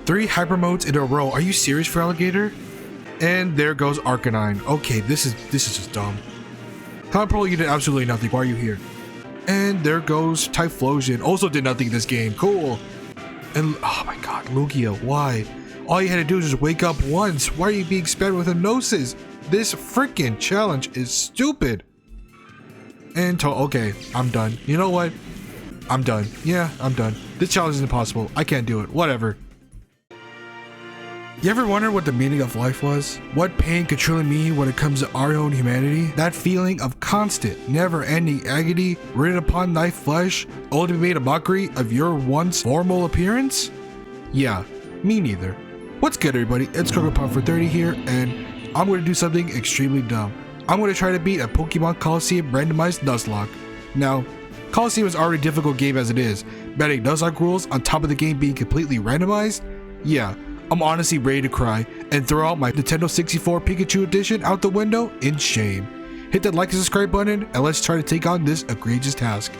3 hyper modes in a row. Are you serious for Alligator? And there goes Arcanine. Okay, this is just dumb. Typhlosion, you did absolutely nothing. Why are you here? And there goes Typhlosion. Also did nothing in this game. Cool. And oh my god, Lugia, why? All you had to do is just wake up once. Why are you being spammed with hypnosis? This freaking challenge is stupid. And okay, I'm done. You know what? I'm done. Yeah, I'm done. This challenge is impossible. I can't do it. Whatever. You ever wonder what the meaning of life was? What pain could truly mean when it comes to our own humanity? That feeling of constant, never-ending agony written upon thy flesh, only to be made a mockery of your once formal appearance? Yeah, me neither. What's good, everybody? It's Crocopop430 here, and I'm going to do something extremely dumb. I'm going to try to beat a Pokemon Colosseum Randomizer Nuzlocke. Now, Colosseum is already a difficult game as it is, but adding Nuzlocke rules on top of the game being completely randomized? Yeah. I'm honestly ready to cry and throw out my Nintendo 64 Pikachu edition out the window in shame. Hit that like and subscribe button and let's try to take on this egregious task.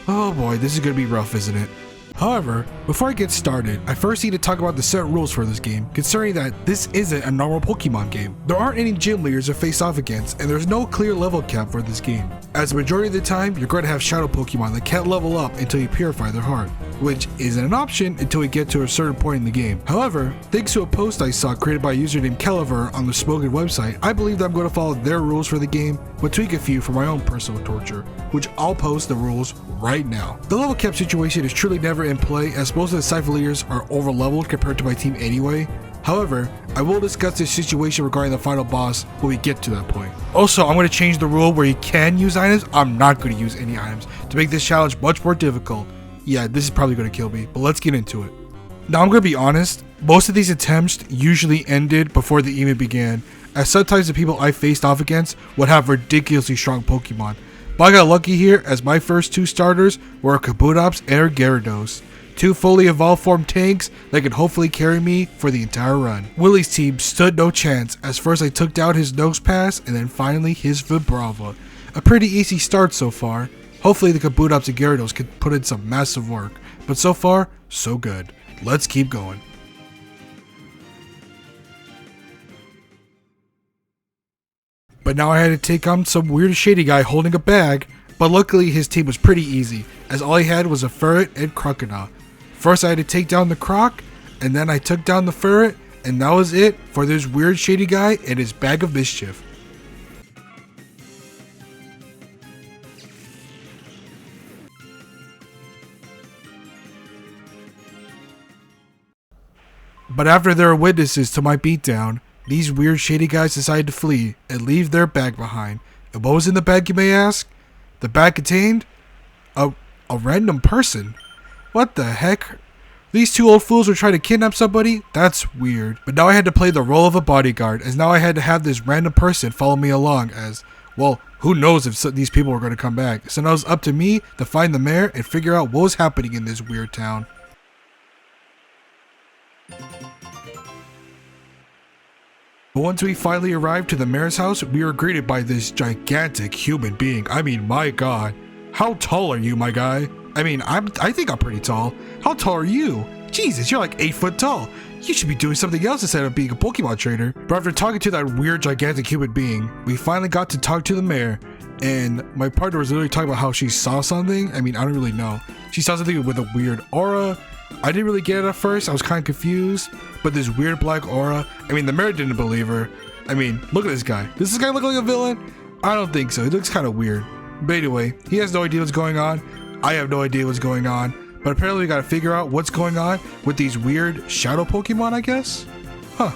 Oh boy, this is gonna be rough, isn't it? However, before I get started, I first need to talk about the set rules for this game, considering that this isn't a normal Pokemon game. There aren't any gym leaders to face off against, and there's no clear level cap for this game. As the majority of the time, you're going to have shadow Pokemon that can't level up until you purify their heart, which isn't an option until we get to a certain point in the game. However, thanks to a post I saw created by a user named Caliver on the Spoken website, I believe that I'm going to follow their rules for the game, but tweak a few for my own personal torture, which I'll post the rules right now. The level cap situation is truly never in play, as most of the Cipher leaders are over leveled compared to my team anyway. However, I will discuss this situation regarding the final boss when we get to that point. Also, I'm going to change the rule where you can use items. I'm not going to use any items to make this challenge much more difficult. Yeah, this is probably going to kill me, but let's get into it. Now, I'm going to be honest, most of these attempts usually ended before they even began, as sometimes the people I faced off against would have ridiculously strong Pokemon. But I got lucky here, as my first 2 starters were a Kabutops and a Gyarados. 2 fully evolved form tanks that could hopefully carry me for the entire run. Willie's team stood no chance, as first I took down his Nosepass and then finally his Vibrava. A pretty easy start so far. Hopefully the Kabutops and Gyarados could put in some massive work, but so far, so good. Let's keep going. But now I had to take on some weird shady guy holding a bag, but luckily his team was pretty easy, as all he had was a Ferret and Crocodile. First I had to take down the Croc, and then I took down the Ferret, and that was it for this weird shady guy and his bag of mischief. But after there were witnesses to my beatdown, these weird shady guys decided to flee and leave their bag behind. And what was in the bag, you may ask? The bag contained a random person. What the heck? These 2 old fools were trying to kidnap somebody? That's weird. But now I had to play the role of a bodyguard, as now I had to have this random person follow me along, as, well, who knows if these people were going to come back. So now it was up to me to find the mayor and figure out what was happening in this weird town. But once we finally arrived to the mayor's house, we were greeted by this gigantic human being. I mean, my god. How tall are you, my guy? I mean, I think I'm pretty tall. How tall are you? Jesus, you're like 8 foot tall. You should be doing something else instead of being a Pokemon trainer. But after talking to that weird gigantic human being, we finally got to talk to the mayor. And my partner was literally talking about how she saw something. I mean, I don't really know. She saw something with a weird aura. I didn't really get it at first. I was kind of confused. But this weird black aura, I mean, the mayor didn't believe her. I mean, look at this guy. Does this guy look like a villain? I don't think so. He looks kind of weird. But anyway, he has no idea what's going on. I have no idea what's going on. But apparently we gotta figure out what's going on with these weird shadow Pokemon, I guess? Huh.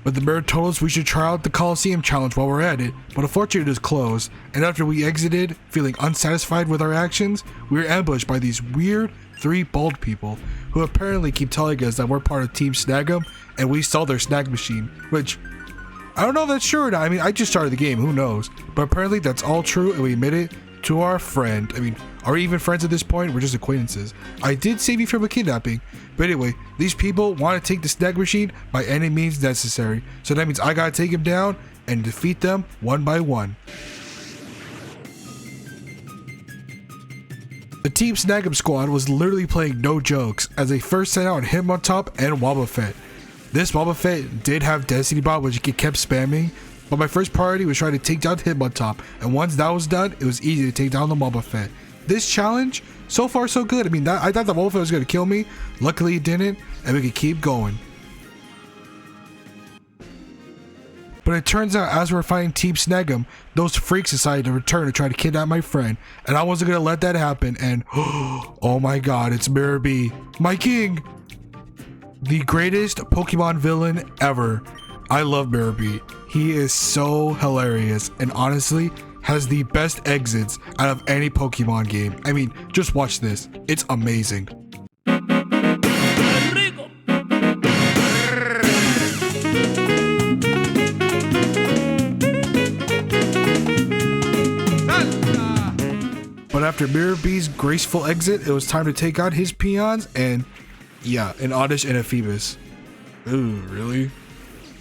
But the mayor told us we should try out the Colosseum challenge while we're at it, but unfortunately it is closed, and after we exited, feeling unsatisfied with our actions, we were ambushed by these weird 3 bald people, who apparently keep telling us that we're part of Team Snag'em, and we stole their snag machine, which, I don't know if that's true or not. I mean, I just started the game, who knows? But apparently that's all true, and we admit it to our friend. I mean, are we even friends at this point? We're just acquaintances. I did save you from a kidnapping, but anyway, these people want to take the snag machine by any means necessary, so that means I gotta take them down and defeat them one by one. The Team Snag'em squad was literally playing no jokes as they first sent out Hitmontop and Wobbuffet. This Wobbuffet did have Destiny Bot, which it kept spamming, but my first priority was trying to take down Hitmontop, and once that was done, it was easy to take down the Wobbuffet. This challenge, so far so good. I mean, I thought the Wobbuffet was going to kill me. Luckily it didn't, and we could keep going. But it turns out as we're fighting Team Snag'em, those freaks decided to return to try to kidnap my friend, and I wasn't going to let that happen, and oh my god, it's Mirror B, my king! The greatest Pokemon villain ever. I love Mirror B. He is so hilarious, and honestly, has the best exits out of any Pokemon game. I mean, just watch this. It's amazing. But after Mirror B's graceful exit, it was time to take out his peons and, yeah, an Oddish and a Phoebus. Ooh, really?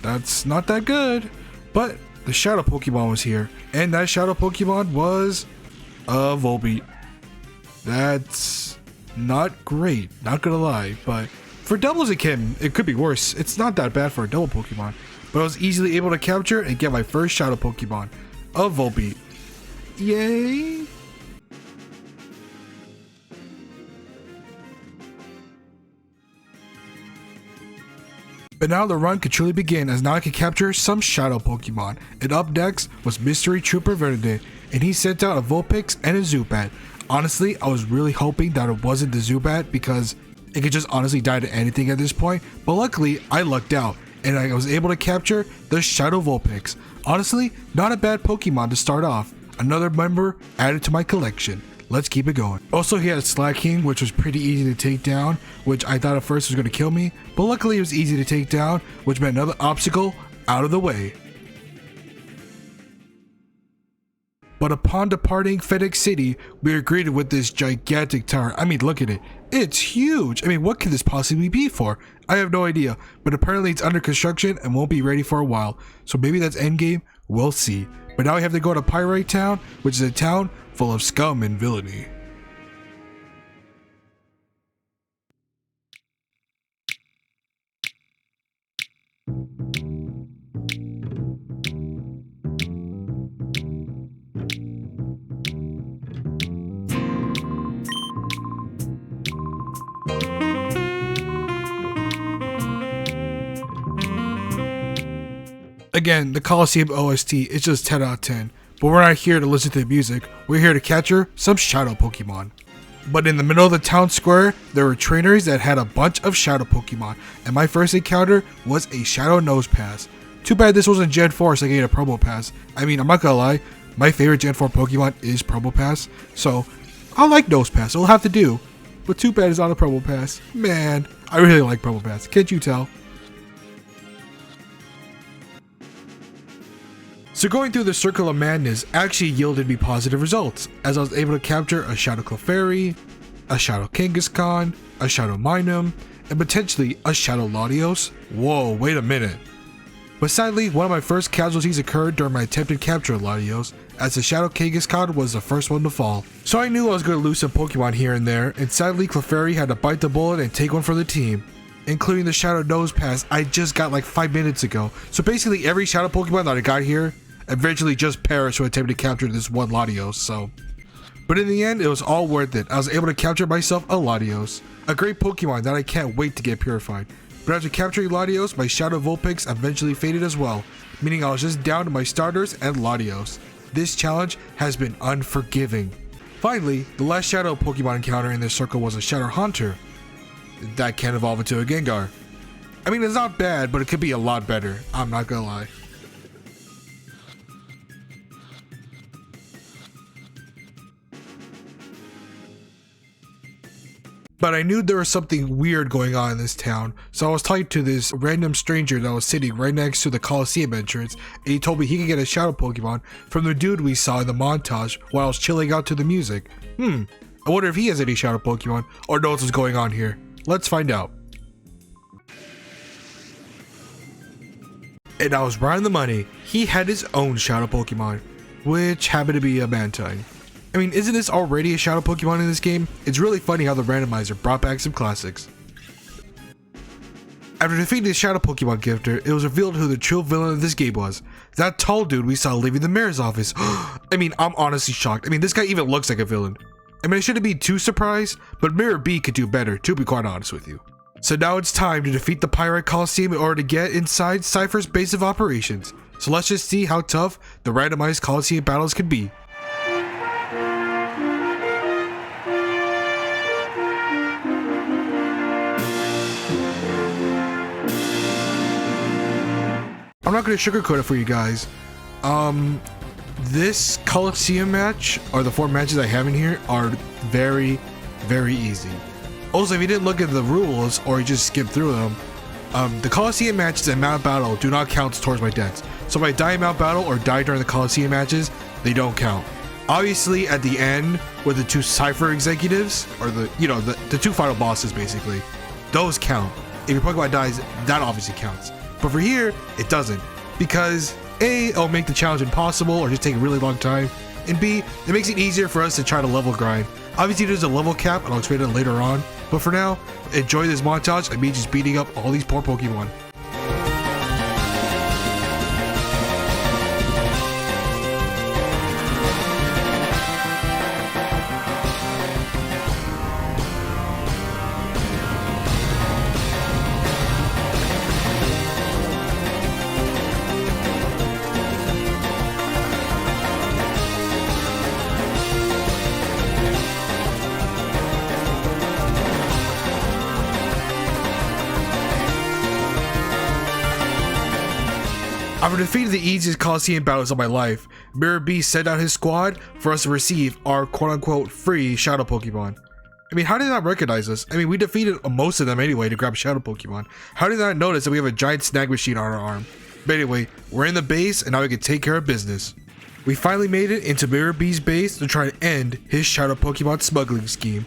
That's not that good. But the Shadow Pokemon was here, and that Shadow Pokemon was a Volbeat. That's not great, not gonna lie, but for doubles it could be worse. It's not that bad for a double Pokemon, but I was easily able to capture and get my first Shadow Pokemon, a Volbeat. Yay! But now the run could truly begin, as now I could capture some Shadow Pokemon. And up next was Mystery Trooper Verde, and he sent out a Vulpix and a Zubat. Honestly, I was really hoping that it wasn't the Zubat because it could just honestly die to anything at this point, but luckily I lucked out and I was able to capture the Shadow Vulpix. Honestly, not a bad Pokemon to start off. Another member added to my collection. Let's keep it going. Also, he had a Slaking, which was pretty easy to take down, which I thought at first was going to kill me, but luckily it was easy to take down, which meant another obstacle out of the way. But upon departing FedEx City, we are greeted with this gigantic tower. I mean, look at it. It's huge. I mean, what could this possibly be for? I have no idea, but apparently it's under construction and won't be ready for a while. So maybe that's endgame, we'll see. But now we have to go to Pyrite Town, which is a town full of scum and villainy. Again, the Colosseum OST is just 10 out of 10, but we're not here to listen to the music, we're here to capture some Shadow Pokemon. But in the middle of the town square, there were trainers that had a bunch of Shadow Pokemon, and my first encounter was a Shadow Nosepass. Too bad this wasn't Gen 4 so I could get a Promo Pass. I mean, I'm not gonna lie, my favorite Gen 4 Pokemon is Promo Pass, so I like Nosepass, it'll have to do. But too bad it's not a Promo Pass. Man, I really like Promo Pass, can't you tell? So going through the Circle of Madness actually yielded me positive results, as I was able to capture a Shadow Clefairy, a Shadow Kangaskhan, a Shadow Minun, and potentially a Shadow Latios. Whoa, wait a minute. But sadly, one of my first casualties occurred during my attempted capture of Latios, as the Shadow Kangaskhan was the first one to fall. So I knew I was going to lose some Pokemon here and there, and sadly Clefairy had to bite the bullet and take one for the team, including the Shadow Nosepass I just got like 5 minutes ago. So basically every Shadow Pokemon that I got here eventually just perished when attempting to capture this one Latios, so. But in the end, it was all worth it. I was able to capture myself a Latios, a great Pokemon that I can't wait to get purified. But after capturing Latios, my Shadow Vulpix eventually faded as well, meaning I was just down to my starters and Latios. This challenge has been unforgiving. Finally, the last Shadow Pokemon encounter in this circle was a Shadow Haunter. That can evolve into a Gengar. I mean, it's not bad, but it could be a lot better. I'm not gonna lie. But I knew there was something weird going on in this town, so I was talking to this random stranger that was sitting right next to the Colosseum entrance, and he told me he could get a Shadow Pokemon from the dude we saw in the montage while I was chilling out to the music. I wonder if he has any Shadow Pokemon, or knows what's going on here. Let's find out. And I was right on the money. He had his own Shadow Pokemon, which happened to be a Mantine. I mean, isn't this already a shadow Pokemon in this game? It's really funny how the randomizer brought back some classics. After defeating the shadow Pokemon gifter, it was revealed who the true villain of this game was. That tall dude we saw leaving the mayor's office. I mean, I'm honestly shocked. I mean, this guy even looks like a villain. I mean, I shouldn't be too surprised, but Mirror B could do better, to be quite honest with you. So now it's time to defeat the Pyrite Coliseum in order to get inside Cipher's base of operations. So let's just see how tough the randomized Colosseum battles could be. I'm not going to sugarcoat it for you guys. This Colosseum match, or the 4 matches I have in here, are very, very easy. Also, if you didn't look at the rules or you just skipped through them, the Colosseum matches and Mount Battle do not count towards my deaths. So if I die in Mount Battle or die during the Colosseum matches, they don't count. Obviously, at the end, with the 2 Cipher executives, or the 2 final bosses basically, those count. If your Pokemon dies, that obviously counts. But for here, it doesn't. Because A, it'll make the challenge impossible or just take a really long time. And B, it makes it easier for us to try to level grind. Obviously there's a level cap and I'll explain it later on. But for now, enjoy this montage of me just beating up all these poor Pokemon. After defeating the easiest Colosseum battles of my life, Mirror B sent out his squad for us to receive our quote-unquote free Shadow Pokemon. I mean, how did they not recognize us? I mean, we defeated most of them anyway to grab Shadow Pokemon. How did they not notice that we have a giant snag machine on our arm? But anyway, we're in the base and now we can take care of business. We finally made it into Mirror B's base to try and end his Shadow Pokemon smuggling scheme.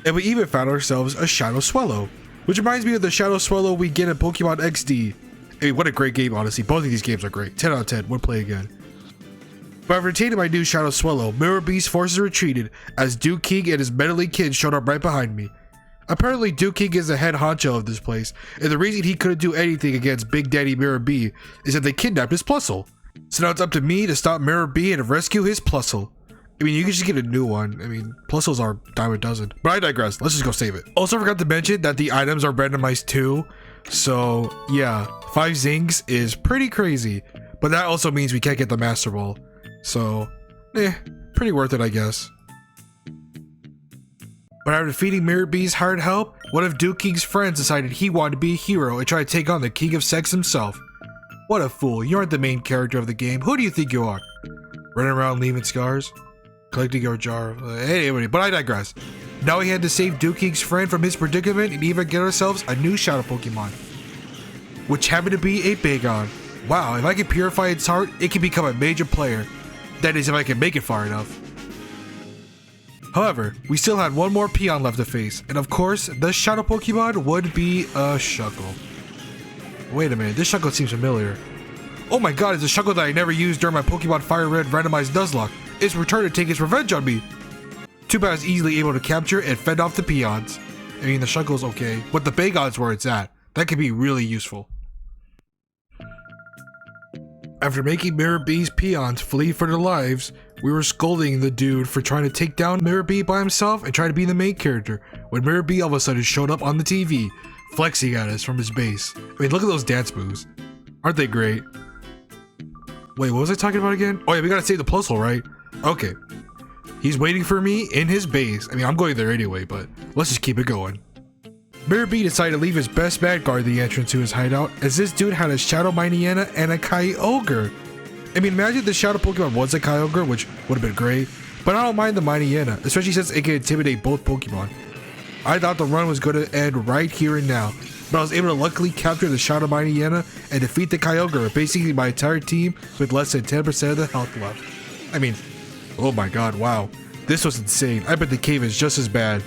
And we even found ourselves a Shadow Swallow, which reminds me of the Shadow Swallow we get in Pokemon XD. I mean, what a great game, honestly. Both of these games are great. 10 out of 10. Would play again. But I've retained my new Shadow Swallow. Mirror B's forces retreated as Duke King and his meddling kids showed up right behind me. Apparently, Duke King is the head honcho of this place, and the reason he couldn't do anything against Big Daddy Mirror B is that they kidnapped his Plusle. So now it's up to me to stop Mirror B and rescue his Plusle. I mean, you can just get a new one. I mean, Plusles are dime a dozen. But I digress. Let's just go save it. Also, I forgot to mention that the items are randomized too. So, yeah. 5 Zings is pretty crazy, but that also means we can't get the Master Ball. So, pretty worth it, I guess. But after defeating Mirror B's hired help, one of Duke King's friends decided he wanted to be a hero and try to take on the King of Sex himself. What a fool, you aren't the main character of the game. Who do you think you are? Running around leaving scars? Collecting your jar. Anyway, but I digress. Now we had to save Duke King's friend from his predicament and even get ourselves a new Shadow Pokemon, which happened to be a Bagon. Wow, if I can purify its heart, it can become a major player. That is, if I can make it far enough. However, we still had one more peon left to face, and of course, the Shadow Pokemon would be a Shuckle. Wait a minute, this Shuckle seems familiar. Oh my god, it's a Shuckle that I never used during my Pokemon Fire Red Randomized Nuzlocke. It's returned to take its revenge on me. Too bad I was easily able to capture and fend off the peons. I mean, the Shuckle's okay, but the Bagon's where it's at. That could be really useful. After making Mirror B's peons flee for their lives, we were scolding the dude for trying to take down Mirror B by himself and try to be the main character, when Mirror B all of a sudden showed up on the TV, flexing at us from his base. I mean, look at those dance moves. Aren't they great? Wait, what was I talking about again? Oh yeah, we gotta save the Plusle, right? Okay. He's waiting for me in his base. I mean, I'm going there anyway, but let's just keep it going. Mirror B decided to leave his best man guard the entrance to his hideout, as this dude had a Shadow Mightyena and a Kyogre. I mean, imagine the Shadow Pokemon was a Kyogre, which would have been great, but I don't mind the Mightyena, especially since it can intimidate both Pokemon. I thought the run was going to end right here and now, but I was able to luckily capture the Shadow Mightyena and defeat the Kyogre, basically my entire team with less than 10% of the health left. I mean, oh my god, wow. This was insane. I bet the cave is just as bad.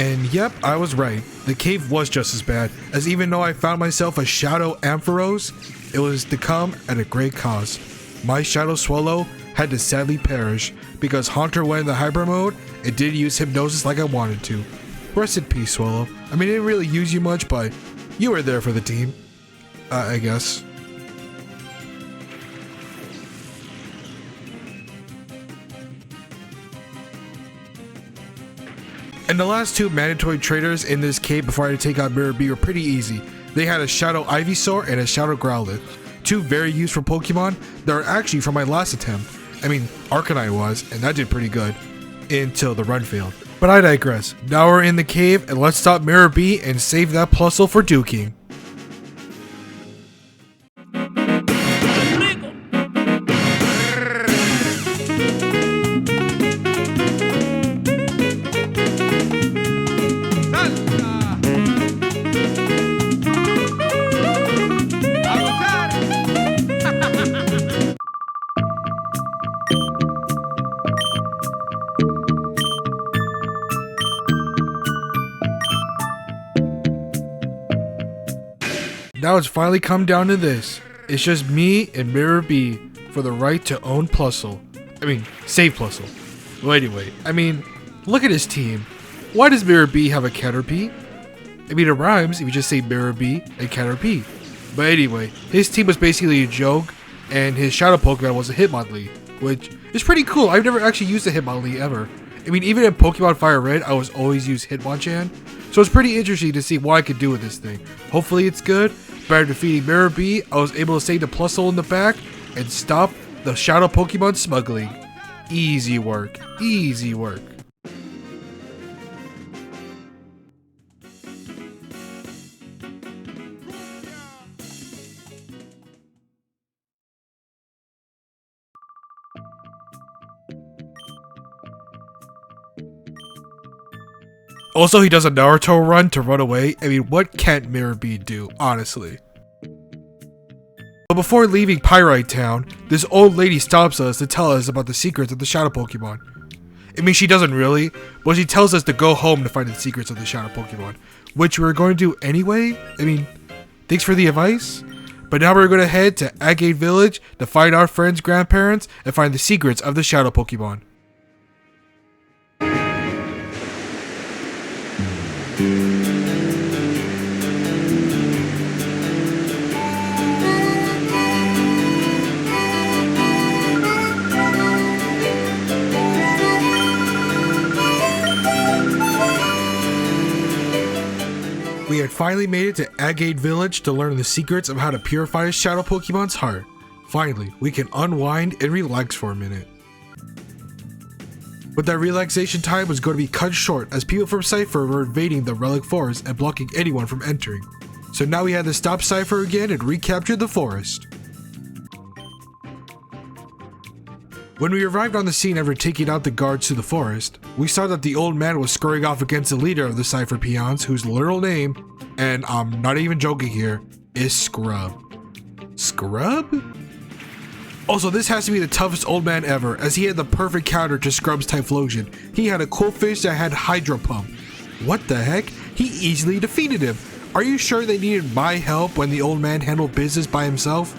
And yep, I was right. The cave was just as bad, as even though I found myself a Shadow Ampharos, it was to come at a great cost. My Shadow Swallow had to sadly perish because Haunter went in the hyper mode and didn't use Hypnosis like I wanted to. Rest in peace, Swallow. I mean, it didn't really use you much, but you were there for the team. I guess. And the last two mandatory traders in this cave before I had to take out Mirror B were pretty easy. They had a Shadow Ivysaur and a Shadow Growlithe. Two very useful Pokemon that are actually from my last attempt. I mean, Arcanine was, and that did pretty good. Until the run failed. But I digress. Now we're in the cave, and let's stop Mirror B and save that Plusle for duking. Now it's finally come down to this. It's just me and Mirror B for the right to own Plusle. I mean, save Plusle. Well, anyway, I mean, look at his team. Why does Mirror B have a Caterpie? I mean, it rhymes if you just say Mirror B and Caterpie. But anyway, his team was basically a joke, and his Shadow Pokemon was a Hitmonlee, which is pretty cool. I've never actually used a Hitmonlee ever. I mean, even in Pokemon Fire Red, I was always use Hitmonchan. So it's pretty interesting to see what I could do with this thing. Hopefully it's good. By defeating Mirror B, I was able to save the Plusle in the back and stop the Shadow Pokemon smuggling. Easy work. Easy work. Also, he does a Naruto run to run away. I mean, what can't Mirror B do, honestly? But before leaving Pyrite Town, this old lady stops us to tell us about the secrets of the Shadow Pokemon. I mean, she doesn't really, but she tells us to go home to find the secrets of the Shadow Pokemon, which we're going to do anyway. I mean, thanks for the advice. But now we're going to head to Agate Village to find our friends' grandparents and find the secrets of the Shadow Pokemon. We had finally made it to Agate Village to learn the secrets of how to purify a Shadow Pokemon's heart. Finally, we can unwind and relax for a minute. But that relaxation time was going to be cut short as people from Cipher were invading the Relic Forest and blocking anyone from entering. So now we had to stop Cipher again and recapture the forest. When we arrived on the scene after taking out the guards to the forest, we saw that the old man was scurrying off against the leader of the Cipher peons, whose literal name, and I'm not even joking here, is Scrub. Scrub? Also, this has to be the toughest old man ever, as he had the perfect counter to Scrub's Typhlosion. He had a cool fish that had Hydro Pump. What the heck? He easily defeated him. Are you sure they needed my help when the old man handled business by himself?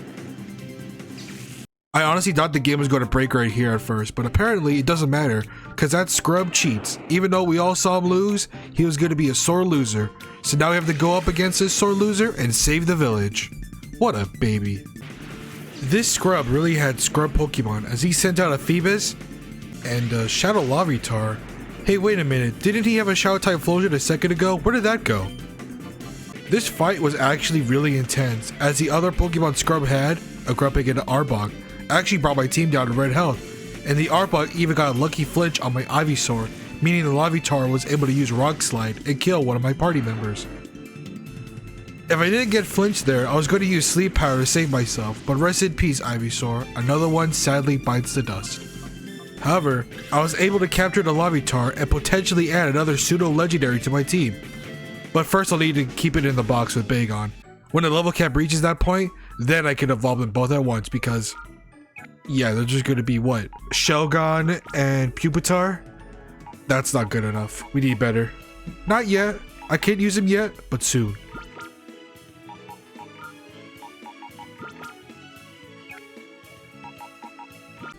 I honestly thought the game was going to break right here at first, but apparently it doesn't matter, cause that Scrub cheats. Even though we all saw him lose, he was going to be a sore loser. So now we have to go up against this sore loser and save the village. What a baby. This Scrub really had Scrub Pokemon, as he sent out a Phoebus and a Shadow Larvitar. Hey, wait a minute, didn't he have a Shadow Typhlosion a second ago? Where did that go? This fight was actually really intense, as the other Pokemon Scrub had, a Grumpig and an Arbok, actually brought my team down to red health, and the Arbok even got a lucky flinch on my Ivysaur, meaning the Larvitar was able to use Rock Slide and kill one of my party members. If I didn't get flinched there, I was going to use Sleep Powder to save myself, but rest in peace Ivysaur, another one sadly bites the dust. However, I was able to capture the Larvitar and potentially add another pseudo-legendary to my team. But first I'll need to keep it in the box with Bagon. When the level cap reaches that point, then I can evolve them both at once because... yeah, they're just gonna be what? Shelgon and Pupitar? That's not good enough. We need better. Not yet. I can't use him yet, but soon.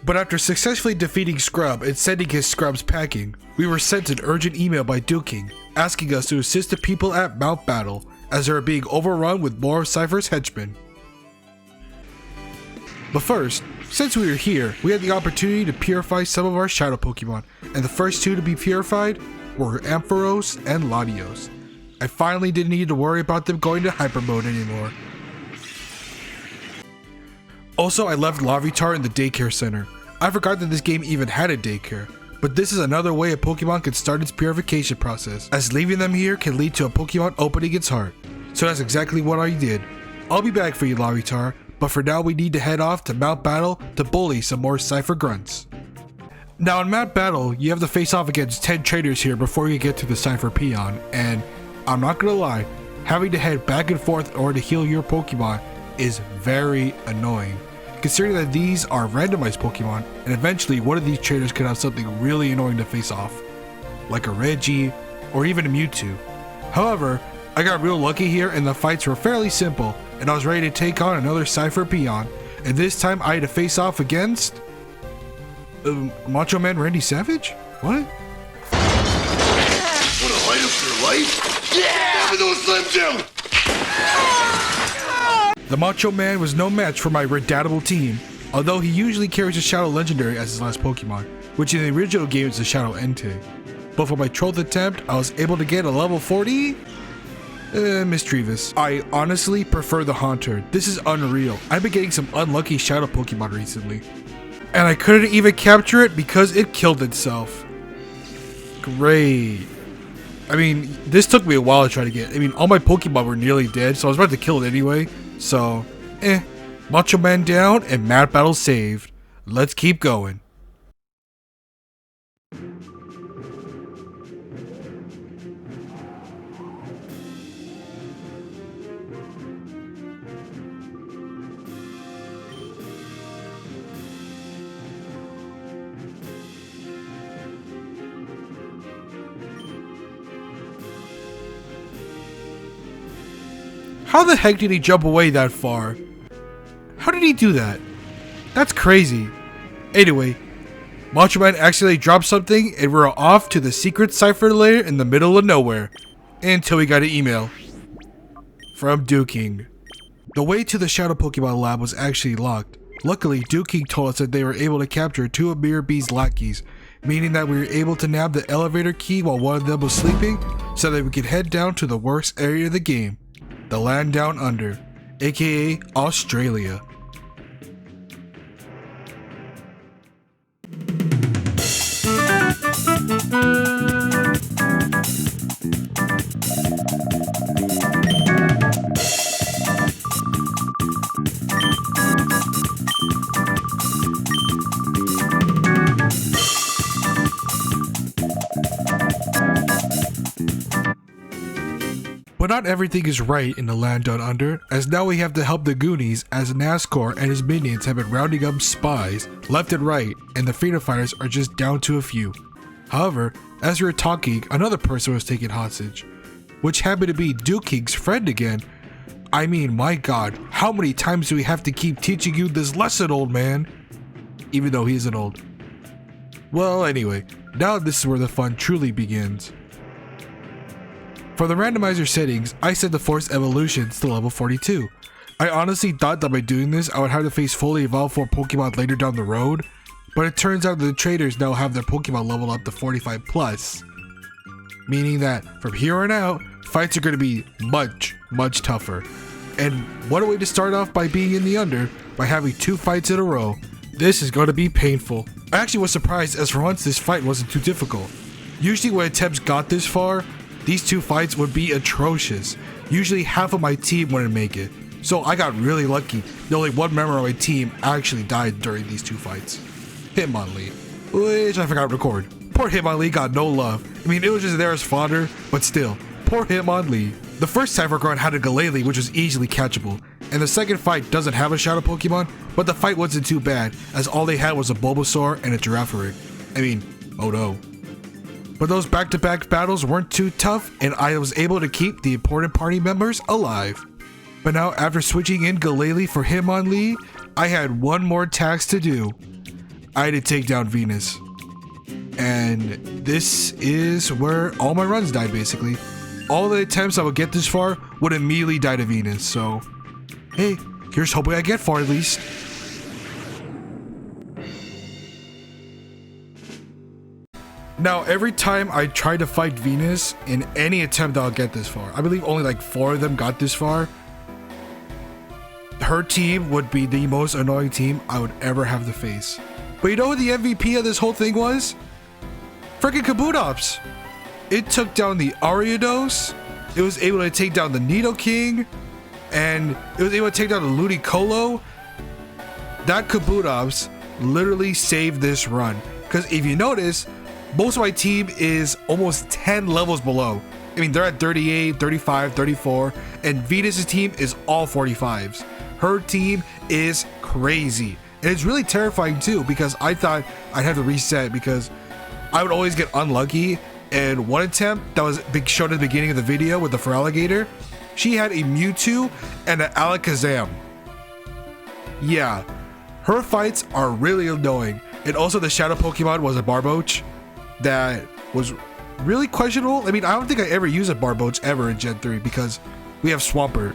But after successfully defeating Scrub and sending his scrubs packing, we were sent an urgent email by Duking asking us to assist the people at Mount Battle as they are being overrun with more of Cipher's henchmen. But first, since we were here, we had the opportunity to purify some of our shadow Pokemon, and the first two to be purified were Ampharos and Latios. I finally didn't need to worry about them going to hyper mode anymore. Also, I left Larvitar in the daycare center. I forgot that this game even had a daycare, but this is another way a Pokemon can start its purification process, as leaving them here can lead to a Pokemon opening its heart. So that's exactly what I did. I'll be back for you, Larvitar, but for now we need to head off to Mount Battle to bully some more Cipher grunts. Now in Mount Battle, you have to face off against 10 trainers here before you get to the Cipher Peon, and I'm not gonna lie, having to head back and forth in order to heal your Pokemon is very annoying, considering that these are randomized Pokemon, and eventually one of these trainers could have something really annoying to face off, like a Reggie or even a Mewtwo. However, I got real lucky here and the fights were fairly simple, and I was ready to take on another Cipher Peon, and this time I had to face off against Macho Man Randy Savage? What? Wanna light up your life? Yeah! Have those slim down! The Macho Man was no match for my redoubtable team, although he usually carries a Shadow Legendary as his last Pokemon, which in the original game is a Shadow Entei. But for my 12th attempt, I was able to get a level 40? Mischievous. I honestly prefer the Haunter. This is unreal. I've been getting some unlucky Shadow Pokemon recently. And I couldn't even capture it because it killed itself. Great. I mean, this took me a while to try to get. I mean, all my Pokemon were nearly dead, so I was about to kill it anyway. So, Macho Man down and Mad Battle saved. Let's keep going. How the heck did he jump away that far? How did he do that? That's crazy. Anyway, Macho Man accidentally dropped something and we're off to the secret Cipher lair in the middle of nowhere. Until we got an email from Duking. The way to the Shadow Pokemon lab was actually locked. Luckily, Duking told us that they were able to capture 2 of Mirror B's lackeys, meaning that we were able to nab the elevator key while one of them was sleeping so that we could head down to the worst area of the game. The land down under, aka Australia. But not everything is right in the land down under, as now we have to help the Goonies as Nazcor and his minions have been rounding up spies left and right, and the freedom fighters are just down to a few. However, as we were talking, another person was taken hostage, which happened to be Duking's friend again. I mean, my god, how many times do we have to keep teaching you this lesson, old man? Even though he isn't old. Well, anyway, now this is where the fun truly begins. For the randomizer settings, I set the Force Evolutions to level 42. I honestly thought that by doing this, I would have to face fully evolved 4 Pokemon later down the road, but it turns out that the traders now have their Pokemon leveled up to 45 plus. Meaning that from here on out, fights are going to be much tougher. And what a way to start off by being in the under, by having 2 fights in a row. This is going to be painful. I actually was surprised as for once this fight wasn't too difficult. Usually when attempts got this far, these 2 fights would be atrocious. Usually half of my team wouldn't make it. So I got really lucky that only 1 member of my team actually died during these 2 fights. Hitmonlee, which I forgot to record. Poor Hitmonlee got no love. I mean, it was just there as fodder, but still, poor Hitmonlee. The first Cipher grunt had a Glalie, which was easily catchable, and the second fight doesn't have a Shadow Pokemon, but the fight wasn't too bad, as all they had was a Bulbasaur and a Girafarig. I mean, oh no. But those back-to-back battles weren't too tough, and I was able to keep the important party members alive. But now, after switching in Galele for Hitmonlee, I had one more task to do. I had to take down Venus. And this is where all my runs died, basically. All the attempts I would get this far would immediately die to Venus, so... hey, here's hoping I get far at least. Now, every time I try to fight Venus, in any attempt I'll get this far, I believe only like 4 of them got this far, her team would be the most annoying team I would ever have to face. But you know what the MVP of this whole thing was? Freaking Kabutops! It took down the Ariados, it was able to take down the Nidoking, and it was able to take down the Ludicolo. That Kabutops literally saved this run. Because if you notice, most of my team is almost 10 levels below. I mean, they're at 38, 35, 34, and Venus's team is all 45s. Her team is crazy. And it's really terrifying too, because I thought I'd have to reset because I would always get unlucky. And one attempt that was shown at the beginning of the video with the Feraligatr, she had a Mewtwo and an Alakazam. Yeah, her fights are really annoying. And also the shadow Pokemon was a Barboach that was really questionable. I mean, I don't think I ever use a Barboach ever in Gen 3 because we have Swampert,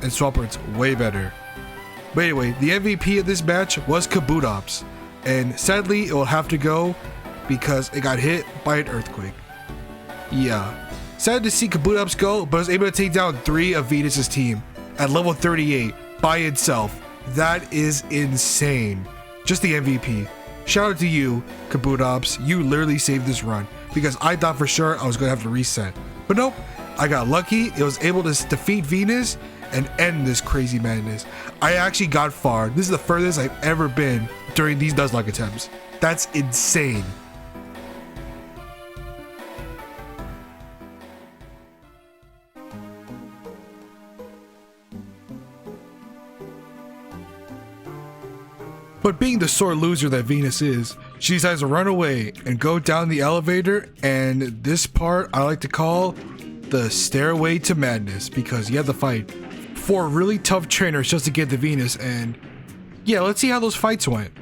and Swampert's way better. But anyway, the MVP of this match was Kabutops, and sadly it will have to go because it got hit by an earthquake. Yeah, sad to see Kabutops go, but I was able to take down 3 of Venus's team at level 38 by itself. That is insane. Just the MVP. Shout out to you, Kabutops. You literally saved this run because I thought for sure I was going to have to reset. But nope, I got lucky. It was able to defeat Venus and end this crazy madness. I actually got far. This is the furthest I've ever been during these Nuzlocke attempts. That's insane. But being the sore loser that Venus is, she decides to run away and go down the elevator, and this part I like to call the Stairway to Madness because you have to fight 4 really tough trainers just to get to Venus, and yeah, let's see how those fights went.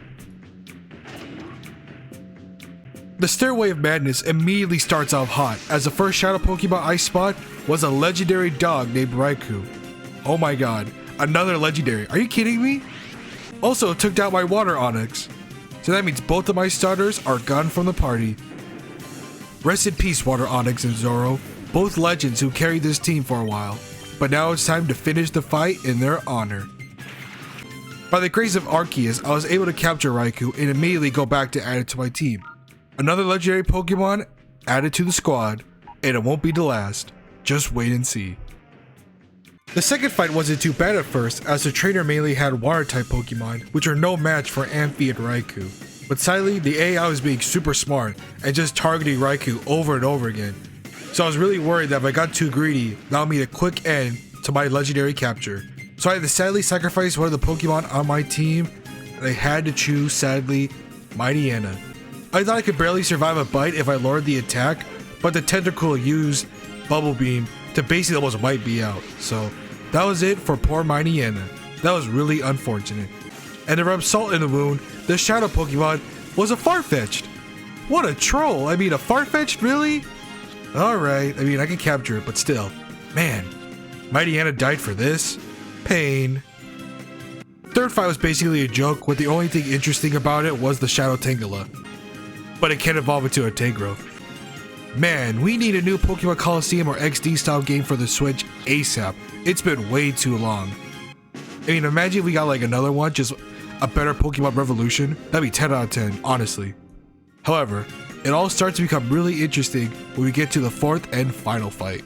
The Stairway of Madness immediately starts off hot, as the first shadow Pokemon I spot was a legendary dog named Raikou. Oh my god, another legendary, are you kidding me? Also took down my water Onyx, so that means both of my starters are gone from the party. Rest in peace, water Onyx and Zoro, both legends who carried this team for a while, but now it's time to finish the fight in their honor. By the grace of Arceus, I was able to capture Raikou and immediately go back to add it to my team. Another legendary Pokemon added to the squad, and it won't be the last. Just wait and see. The second fight wasn't too bad at first, as the trainer mainly had water-type Pokemon, which are no match for Amphi and Raikou. But sadly, the AI was being super smart and just targeting Raikou over and over again. So I was really worried that if I got too greedy, that would mean a quick end to my legendary capture. So I had to sadly sacrifice one of the Pokemon on my team, and I had to choose, sadly, Mightyena. I thought I could barely survive a bite if I lowered the attack, but the Tentacool used Bubble Beam to basically almost wipe me out. So that was it for poor Mightyena. That was really unfortunate. And to rub salt in the wound, the shadow Pokemon was a Farfetch'd. What a troll. I mean, a Farfetch'd, really? Alright, I mean, I can capture it, but still. Man, Mightyena died for this? Pain. Third fight was basically a joke, with the only thing interesting about it was the Shadow Tangela. But it can evolve into a Tangrowth. Man, we need a new Pokemon Colosseum or XD style game for the Switch ASAP. It's been way too long. I mean, imagine if we got like another one, just a better Pokemon Revolution. That'd be 10 out of 10, honestly. However, it all starts to become really interesting when we get to the 4th and final fight.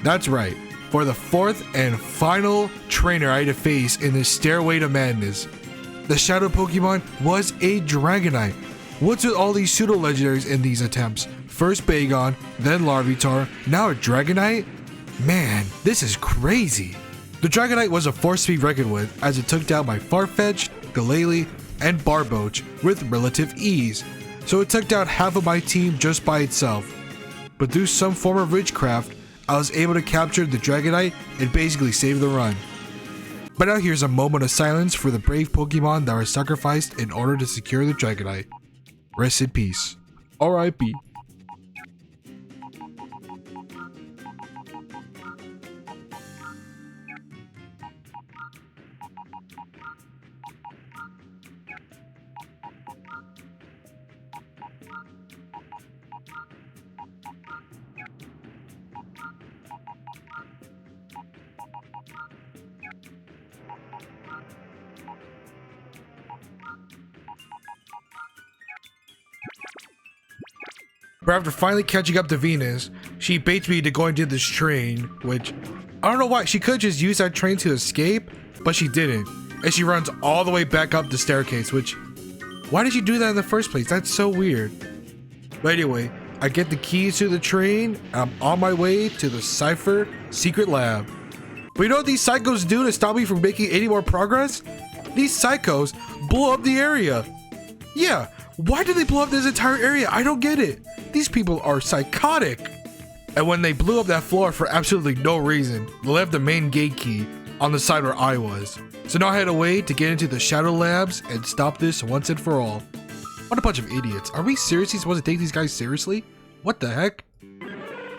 That's right. For the fourth and final trainer I had to face in this Stairway to Madness, the shadow Pokemon was a Dragonite. What's with all these pseudo legendaries in these attempts? First Bagon, then Larvitar, now a Dragonite? Man, this is crazy. The Dragonite was a force to be reckoned with, as it took down my Farfetch'd, Galele, and Barboach with relative ease, so it took down half of my team just by itself. But through some form of witchcraft, I was able to capture the Dragonite and basically save the run. But now here's a moment of silence for the brave Pokemon that were sacrificed in order to secure the Dragonite. Rest in peace. R.I.P. But after finally catching up to Venus, she baits me to go into this train, which I don't know why. She could just use that train to escape, but she didn't. And she runs all the way back up the staircase, which, why did she do that in the first place? That's so weird. But anyway, I get the keys to the train, and I'm on my way to the Cipher secret lab. But you know what these psychos do to stop me from making any more progress? These psychos blow up the area. Yeah, why did they blow up this entire area? I don't get it. These people are psychotic. And when they blew up that floor for absolutely no reason, they left the main gate key on the side where I was. So now I had a way to get into the shadow labs and stop this once and for all. What a bunch of idiots. Are we seriously supposed to take these guys seriously? What the heck?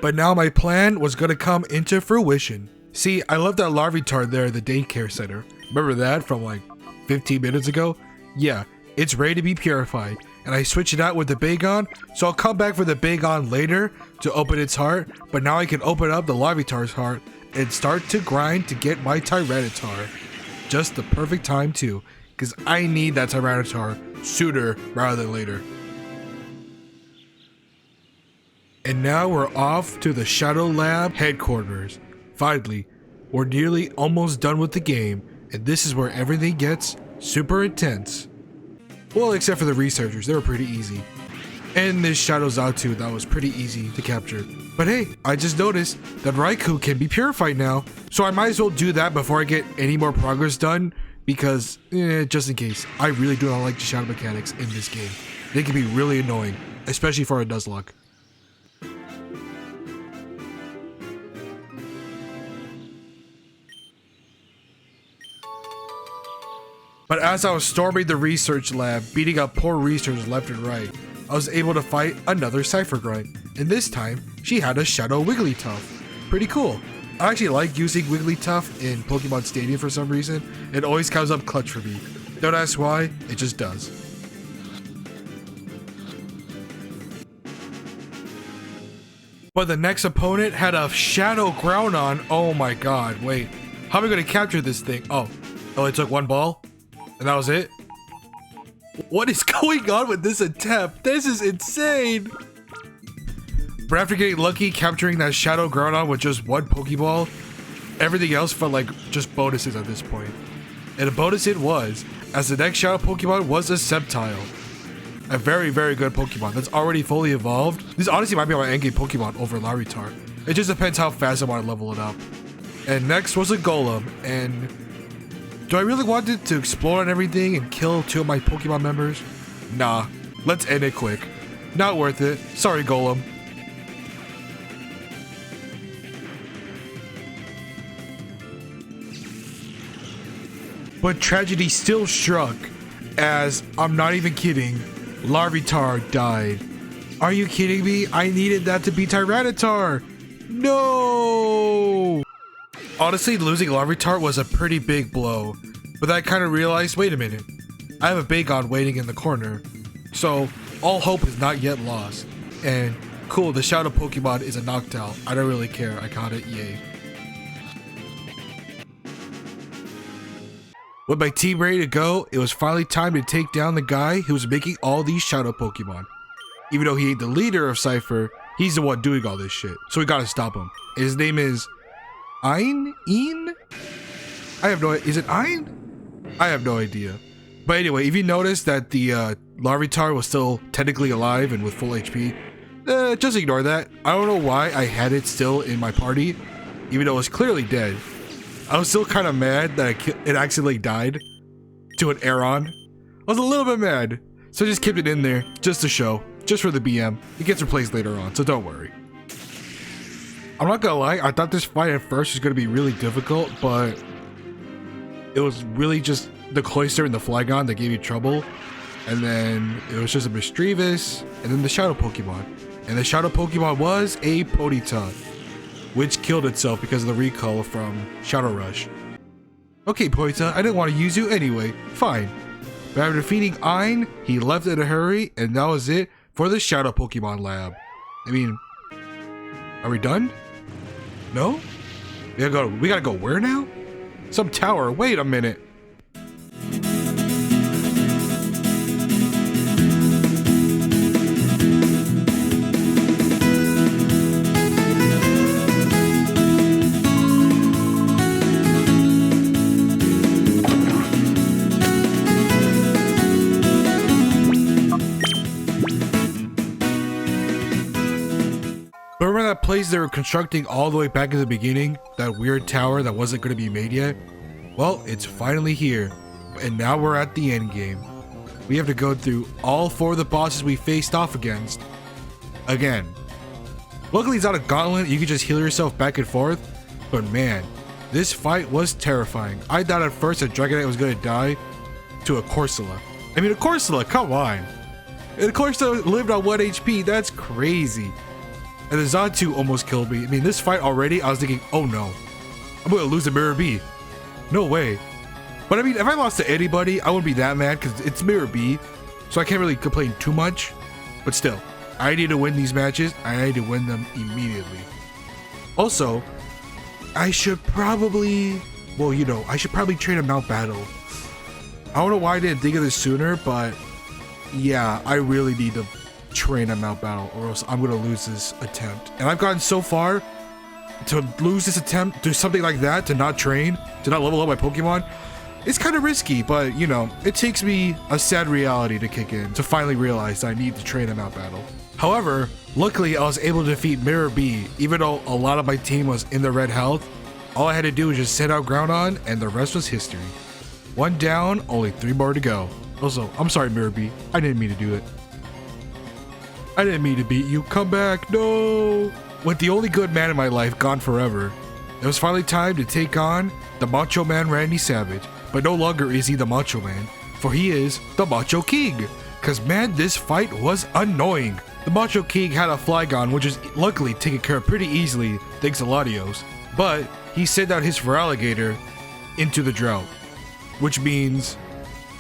But now my plan was gonna come into fruition. See, I left that Larvitar there at the daycare center. Remember that from like 15 minutes ago? Yeah, it's ready to be purified. And I switched it out with the Bagon, so I'll come back for the Bagon later to open its heart, but now I can open up the Larvitar's heart and start to grind to get my Tyranitar. Just the perfect time too, because I need that Tyranitar sooner rather than later. And now we're off to the Shadow Lab headquarters. Finally, we're nearly almost done with the game, and this is where everything gets super intense. Well, except for the researchers, they were pretty easy. And this Shadow Zatu, that was pretty easy to capture. But hey, I just noticed that Raikou can be purified now, so I might as well do that before I get any more progress done, because, just in case, I really do not like the shadow mechanics in this game. They can be really annoying, especially for a Nuzlocke. But as I was storming the research lab, beating up poor researchers left and right, I was able to fight another Cipher grind, and this time, she had a Shadow Wigglytuff. Pretty cool. I actually like using Wigglytuff in Pokemon Stadium for some reason. It always comes up clutch for me. Don't ask why, it just does. But the next opponent had a Shadow Groudon. Oh my god, wait. How am I going to capture this thing? Oh, it took one ball? And that was it? What is going on with this attempt? This is insane! But after getting lucky capturing that Shadow Groudon with just one Pokeball, everything else felt like just bonuses at this point. And a bonus it was, as the next Shadow Pokemon was a Sceptile. A very, very good Pokemon that's already fully evolved. This honestly might be my endgame Pokemon over Larvitar. It just depends how fast I want to level it up. And next was a Golem, and do I really want it to explore and everything and kill two of my Pokemon members? Nah, let's end it quick. Not worth it. Sorry, Golem. But tragedy still struck, as, I'm not even kidding, Larvitar died. Are you kidding me? I needed that to be Tyranitar! No! Honestly, losing Larvitar was a pretty big blow, but I kind of realized, wait a minute, I have a Bagon waiting in the corner, so all hope is not yet lost. And cool, the Shadow Pokemon is a Noctowl. I don't really care, I caught it, yay. With my team ready to go, it was finally time to take down the guy who was making all these Shadow Pokemon. Even though he ain't the leader of Cipher, he's the one doing all this shit, so we gotta stop him. His name is Ein? Een? I have no idea. Is it Ein? I have no idea. But anyway, if you notice that the Larvitar was still technically alive and with full HP, just ignore that. I don't know why I had it still in my party, even though it was clearly dead. I was still kind of mad that it accidentally died to an Aeron. I was a little bit mad, so I just kept it in there just to show, just for the BM. It gets replaced later on, so don't worry. I'm not gonna lie, I thought this fight at first was gonna be really difficult, but it was really just the Cloyster and the Flygon that gave you trouble. And then it was just a Mischievous, and then the Shadow Pokemon. And the Shadow Pokemon was a Ponyta, which killed itself because of the recall from Shadow Rush. Okay, Ponyta, I didn't want to use you anyway. Fine. But after defeating Ein, he left in a hurry, and that was it for the Shadow Pokemon Lab. I mean, are we done? No? We gotta go where now? Some tower. Wait a minute. Remember that place they were constructing all the way back in the beginning? That weird tower that wasn't going to be made yet? Well, it's finally here. And now we're at the end game. We have to go through all 4 of the bosses we faced off against. Again. Luckily it's not a gauntlet, you can just heal yourself back and forth. But man, this fight was terrifying. I thought at first that Dragonite was going to die to a Corsola. I mean, a Corsola, come on. And a Corsola lived on 1 HP, that's crazy. And the Xatu almost killed me. I mean, this fight already, I was thinking, oh no, I'm gonna lose to Mirror B. No way. But I mean, if I lost to anybody, I wouldn't be that mad because it's Mirror B. So I can't really complain too much. But still, I need to win these matches. I need to win them immediately. Also, I should probably, well, you know, I should probably train a Mount Battle. I don't know why I didn't think of this sooner, but yeah, I really need to train a Mount Battle or else I'm gonna lose this attempt. And I've gotten so far to lose this attempt to something like that, to not train, to not level up my Pokemon. It's kind of risky, but you know, it takes me a sad reality to kick in to finally realize I need to train a Mount Battle. However, luckily I was able to defeat Mirror B, even though a lot of my team was in the red health. All I had to do was just send out Groudon and the rest was history. 1 down, only 3 more to go. Also, I'm sorry Mirror B, I didn't mean to do it. I didn't mean to beat you. Come back. No. With the only good man in my life gone forever, it was finally time to take on the Macho Man Randy Savage. But no longer is he the Macho Man, for he is the Macho King. Cause man, this fight was annoying. The Macho King had a Flygon, which is luckily taken care of pretty easily thanks to Latios. But he sent out his Feraligatr into the drought, which means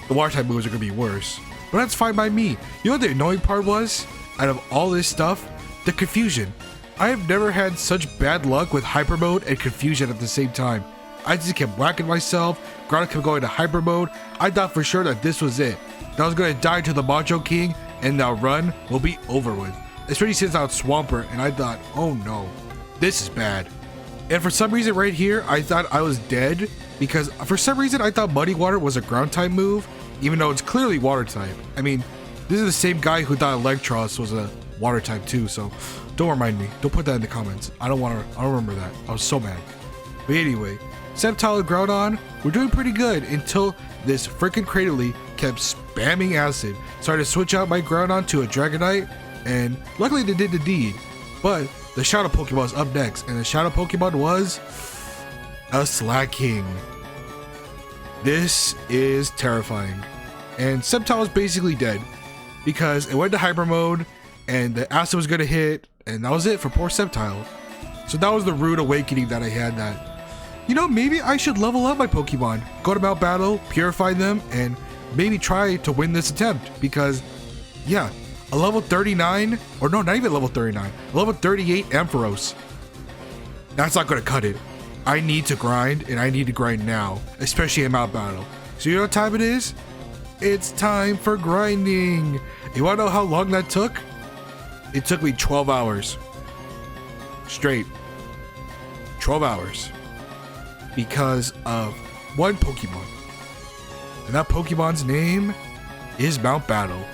the water type moves are gonna be worse. But that's fine by me. You know what the annoying part was? Out of all this stuff, the confusion. I have never had such bad luck with hyper mode and confusion at the same time. I just kept whacking myself, Groudon kept going to hyper mode. I thought for sure that this was it. That I was going to die to the Macho King and that run will be over with. Especially since I was Swampert and I thought, oh no, this is bad. And for some reason right here, I thought I was dead because for some reason I thought Muddy Water was a ground type move, even though it's clearly water type. I mean, this is the same guy who thought Electros was a water type too, so don't remind me. Don't put that in the comments. I don't remember that. I was so mad. But anyway, Sceptile and Groudon were doing pretty good until this freaking Cradily kept spamming acid. So I had to switch out my Groudon to a Dragonite, and luckily they did the deed. But the Shadow Pokemon was up next, and the Shadow Pokemon was a Slaking. This is terrifying. And Sceptile was basically dead because it went to hyper mode and the acid was gonna hit, and that was it for poor Sceptile. So that was the rude awakening that I had, that, you know, maybe I should level up my Pokemon, go to Mount Battle, purify them, and maybe try to win this attempt because, yeah, a level 39, or no, not even level 39, a level 38 Ampharos, that's not gonna cut it. I need to grind, and I need to grind now, especially in Mount Battle. So you know what time it is? It's time for grinding. You wanna know how long that took? It took me 12 hours. Straight. 12 hours. because of one Pokemon. And that Pokemon's name is Mount Battle.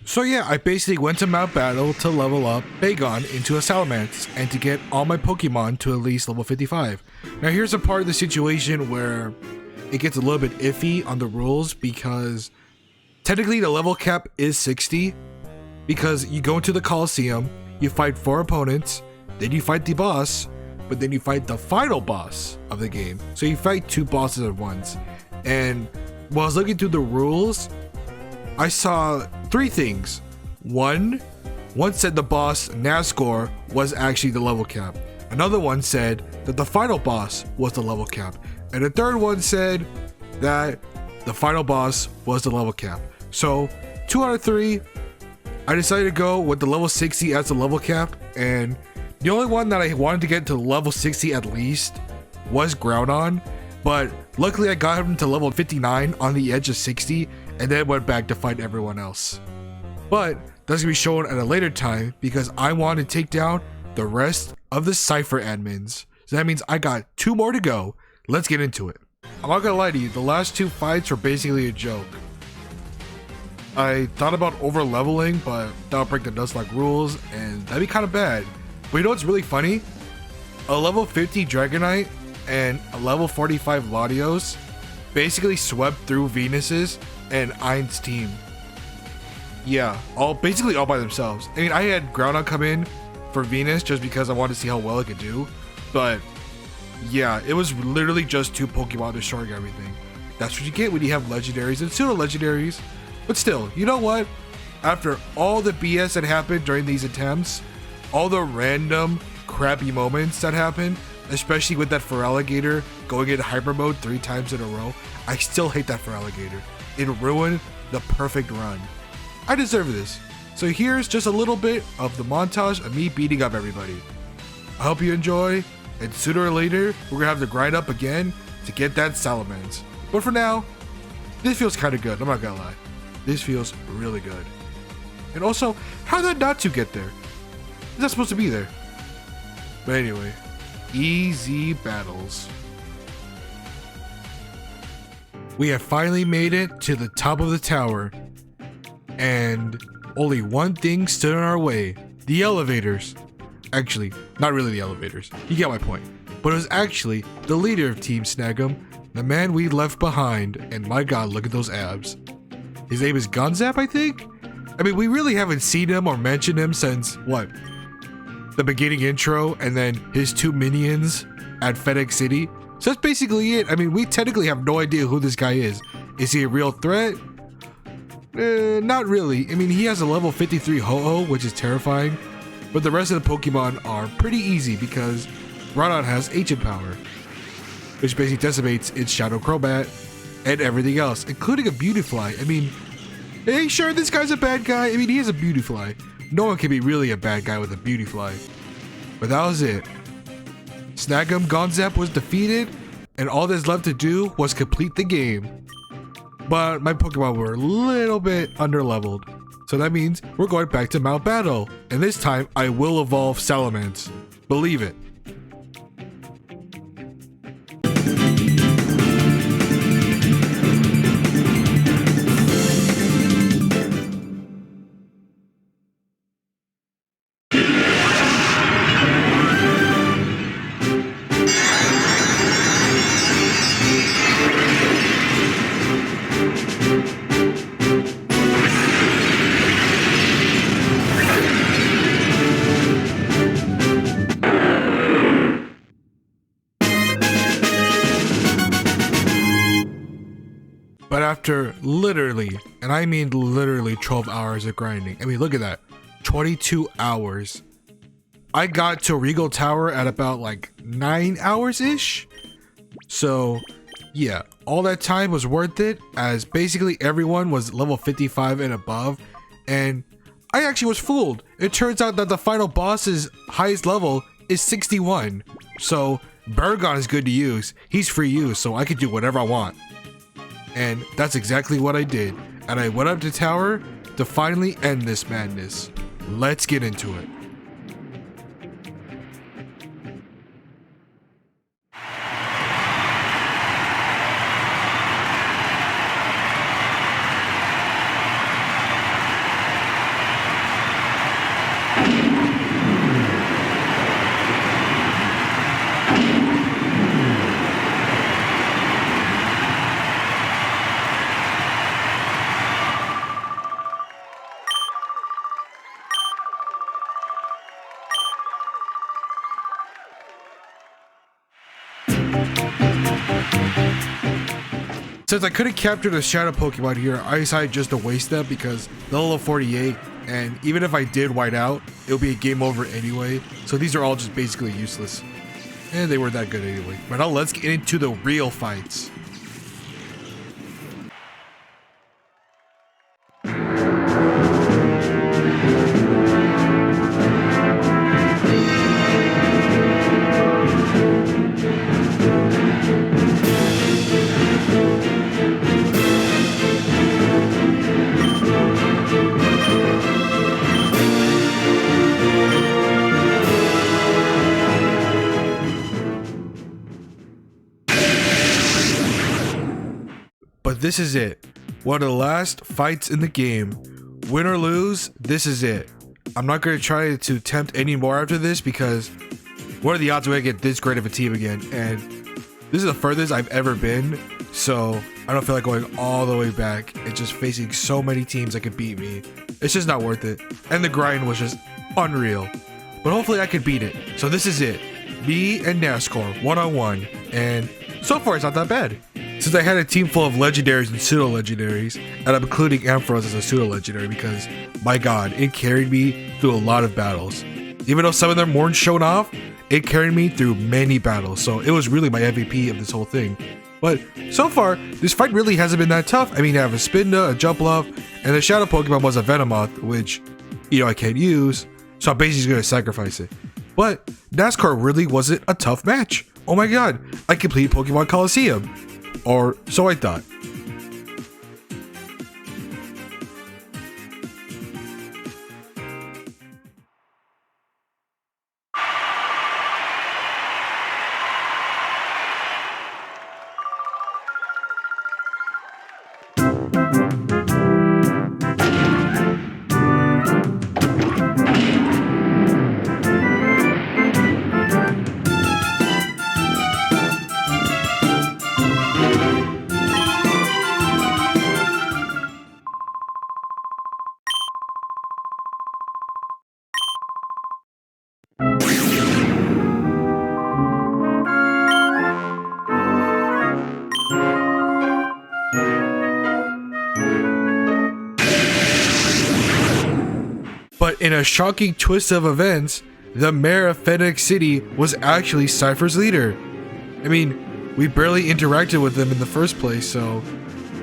So yeah, I basically went to Mount Battle to level up Bagon into a Salamence and to get all my Pokemon to at least level 55. Now here's a part of the situation where it gets a little bit iffy on the rules because technically the level cap is 60 because you go into the Colosseum, you fight 4 opponents, then you fight the boss, but then you fight the final boss of the game. So you fight 2 bosses at once. And while I was looking through the rules, I saw 3 things. One said the boss Nazgul was actually the level cap. Another one said that the final boss was the level cap. And the third one said that the final boss was the level cap. So 2 out of 3, I decided to go with the level 60 as the level cap. And the only one that I wanted to get to level 60 at least was Groudon. But luckily I got him to level 59 on the edge of 60 and then went back to fight everyone else. But that's gonna be shown at a later time because I want to take down the rest of the Cipher admins. So that means I got 2 more to go. Let's get into it. I'm not gonna lie to you, the last 2 fights were basically a joke. I thought about over leveling, but that would break the Nuzlocke rules and that'd be kind of bad. But you know what's really funny? A level 50 Dragonite and a level 45 Latios basically swept through Venus's and Ain's team. Yeah, basically all by themselves. I mean, I had Groudon come in for Venus just because I wanted to see how well it could do, but yeah, it was literally just 2 Pokemon destroying everything. That's what you get when you have legendaries and pseudo legendaries. But still, you know what? After all the BS that happened during these attempts, all the random crappy moments that happened, especially with that Feraligatr going into hyper mode 3 times in a row, I still hate that Feraligatr. It ruined the perfect run. I deserve this. So here's just a little bit of the montage of me beating up everybody. I hope you enjoy, and sooner or later, we're gonna have to grind up again to get that Salamence. But for now, this feels kinda good, I'm not gonna lie. This feels really good. And also, how did that Natsu get there? Is that supposed to be there? But anyway, easy battles. We have finally made it to the top of the tower, and only one thing stood in our way: the elevators. Actually, not really the elevators, you get my point. But it was actually the leader of Team Snag'em, the man we left behind, and my god, look at those abs. His name is Gonzap, I think? I mean, we really haven't seen him or mentioned him since, what? The beginning intro, and then his 2 minions at FedEx City. So that's basically it. I mean, we technically have no idea who this guy is. Is he a real threat? Not really. I mean, he has a level 53 Ho-Oh, which is terrifying. But the rest of the Pokemon are pretty easy because Groudon has Ancient Power, which basically decimates its Shadow Crobat and everything else, including a Beautifly. I mean, are you sure this guy's a bad guy? I mean, he is a Beautifly. No one can be really a bad guy with a Beautifly. But that was it. Snag'em Gonzap was defeated, and all that's left to do was complete the game. But my Pokemon were a little bit underleveled. So that means we're going back to Mount Battle. And this time, I will evolve Salamence. Believe it. after literally, and I mean literally 12 hours of grinding. I mean, look at that. 22 hours. I got to Regal Tower at about like 9 hours-ish. So yeah, all that time was worth it, as basically everyone was level 55 and above, and I actually was fooled. It turns out that the final boss's highest level is 61. So Burgon is good to use. He's free use, so I could do whatever I want. And that's exactly what I did. And I went up to tower to finally end this madness. Let's get into it. Since I couldn't capture the shadow Pokemon here, I decided just to waste them because they're level 48, and even if I did white out, it would be a game over anyway. So these are all just basically useless. And they weren't that good anyway. But now let's get into the real fights. But this is it. One of the last fights in the game. Win or lose, this is it. I'm not going to try to tempt any more after this because what are the odds we get this great of a team again? And this is the furthest I've ever been, so I don't feel like going all the way back and just facing so many teams that could beat me. It's just not worth it. And the grind was just unreal. But hopefully I could beat it. So this is it. Me and NASCAR one-on-one. And so far it's not that bad. Since I had a team full of legendaries and pseudo-legendaries, and I'm including Ampharos as a pseudo-legendary because, my god, it carried me through a lot of battles. Even though some of them weren't shown off, it carried me through many battles, so it was really my MVP of this whole thing. But so far, this fight really hasn't been that tough. I mean, I have a Spinda, a Jumpluff, and the shadow Pokemon was a Venomoth, which, you know, I can't use, so I'm basically going to sacrifice it. But NASCAR really wasn't a tough match. Oh my god, I completed Pokemon Coliseum. Or so I thought. But in a shocking twist of events, the mayor of Fennec City was actually Cipher's leader. I mean, we barely interacted with them in the first place, so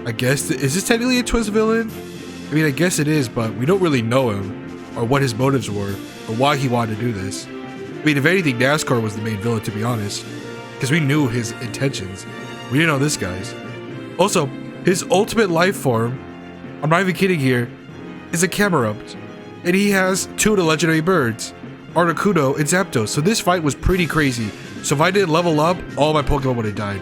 I guess, is this technically a twist villain? I mean, I guess it is, but we don't really know him, or what his motives were, or why he wanted to do this. I mean, if anything, NASCAR was the main villain, to be honest, because we knew his intentions. We didn't know this guy's. Also, his ultimate life form, I'm not even kidding here, is a Camerupt. And he has two of the legendary birds, Articuno and Zapdos. So this fight was pretty crazy. So if I didn't level up, all my Pokemon would have died.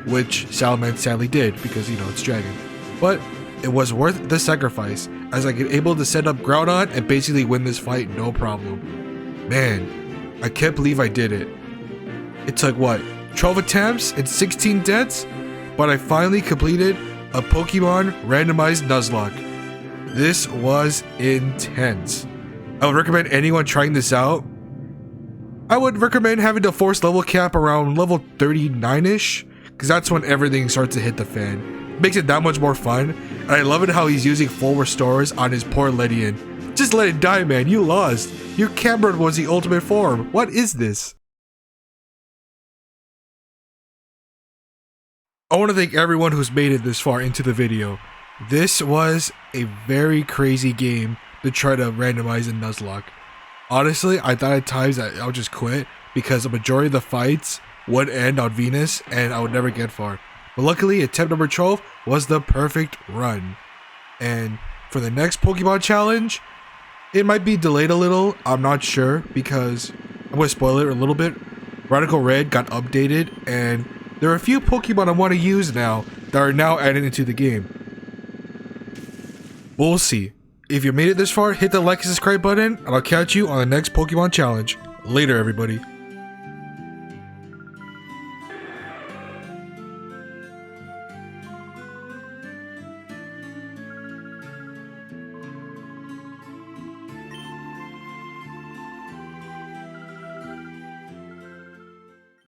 Which Salamence sadly did, because, you know, it's Dragon. But it was worth the sacrifice, as I get able to set up Groudon and basically win this fight no problem. Man, I can't believe I did it. It took, what, 12 attempts and 16 deaths? But I finally completed a Pokemon Randomizer Nuzlocke. This was intense. I would recommend anyone trying this out. I would recommend having the force level cap around level 39-ish, because that's when everything starts to hit the fan. Makes it that much more fun. And I love it how he's using full restores on his poor Lydian. Just let it die, man. You lost. Your Cameron was the ultimate form. What is this? I want to thank everyone who's made it this far into the video. This was a very crazy game to try to randomize in Nuzlocke. Honestly, I thought at times that I would just quit because the majority of the fights would end on Venus and I would never get far. But luckily, attempt number 12 was the perfect run. And for the next Pokemon challenge, it might be delayed a little. I'm not sure because I'm going to spoil it a little bit. Radical Red got updated and there are a few Pokemon I want to use now that are now added into the game. We'll see. If you made it this far, hit the like and subscribe button, and I'll catch you on the next Pokemon challenge. Later, everybody.